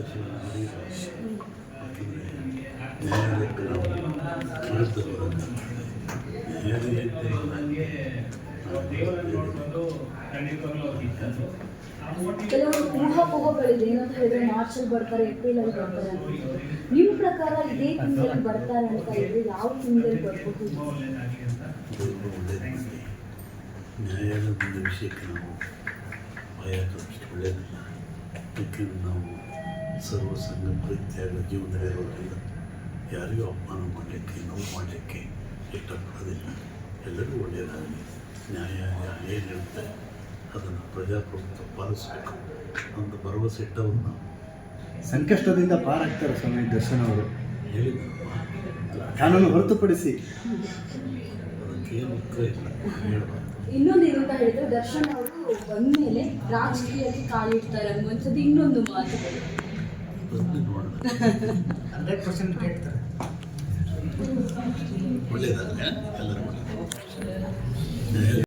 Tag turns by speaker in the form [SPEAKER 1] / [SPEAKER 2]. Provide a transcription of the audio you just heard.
[SPEAKER 1] ಅವಕಾಶವನ್ನು ನೀಡಿಲ್ಲ. ಯಾಕೆಂದರೆ ನ್ಯಾಯಾಲಯಕ್ಕೆ ನಾವು ವಿರುದ್ಧವಾದ
[SPEAKER 2] ಕೆಲವರು ಊಹಾಪೋಹಗಳಿದೆ. ಏನಂತ ಹೇಳಿದ್ರೆ ಮಾರ್ಚಲ್ಲಿ ಬರ್ತಾರೆ, ಏಪ್ರಿಲಲ್ಲಿ ಬರ್ತಾರೆ ಅಂತ. ನಿಮ್ಮ ಪ್ರಕಾರ ಇದೇ ತಿಂಗಳಲ್ಲಿ ಬರ್ತಾರೆ ಅಂತ ಇದ್ರೆ ಯಾವ ತಿಂಗಳಲ್ಲಿ ಬರಬಹುದು?
[SPEAKER 1] ನ್ಯಾಯಾಲಯದ ವಿಷಯಕ್ಕೆ ನಾವು ಭಯಕಷ್ಟು ಒಳ್ಳೆಯದಿಲ್ಲ. ಯಾಕೆಂದರೆ ನಾವು ಸರ್ವ ಸಂಘ ಪರಿತ್ಯಾಗ ಜೀವನದಲ್ಲಿರೋದ್ರಿಂದ ಯಾರಿಗೂ ಅಪಮಾನ ಮಾಡಲಿಕ್ಕೆ, ನೋವು ಮಾಡಲಿಕ್ಕೆ ಇಷ್ಟಪಡೋದಿಲ್ಲ. ಎಲ್ಲರಿಗೂ ಒಳ್ಳೆಯದಾಗಲಿ. ನ್ಯಾಯಾಲಯ ಏನಿರುತ್ತೆ ಅದನ್ನು ಪ್ರಜಾಪ್ರಭುತ್ವ ಪಾಲಿಸಬೇಕು ಒಂದು ಭರವಸೆ ಇಟ್ಟವರು ನಾವು.
[SPEAKER 3] ಸಂಕಷ್ಟದಿಂದ ಪಾರಾಗ್ತಾರೆ ಸ್ವಾಮಿ ದರ್ಶನ್ ಅವರು
[SPEAKER 1] ಹೇಳಿದರಪ್ಪ,
[SPEAKER 3] ಕಾನೂನು ಹೊರತುಪಡಿಸಿ
[SPEAKER 1] ಅದಕ್ಕೇನು ಉತ್ತರ ಇಲ್ಲ ಹೇಳಬಾರ್ದು.
[SPEAKER 2] ಇನ್ನೊಂದು ಏನಂತ ಹೇಳಿದ್ರೆ, ದರ್ಶನ್ ಅವರು ಬಂದಮೇಲೆ ರಾಜಕೀಯಕ್ಕೆ ಕಾಲಿಡ್ತಾರೆ ಅನ್ನುವಂಥದ್ದು ಇನ್ನೊಂದು ಮಾತುಗಳು.
[SPEAKER 1] ಬಂದು ನೋಡೋಣ.
[SPEAKER 3] 100% ಕೇಳ್ತಾರೆ.
[SPEAKER 1] ಒಳ್ಳೆಯದಾಗಲಿ, ಎಲ್ಲರೂ ಒಳ್ಳೆಯದು.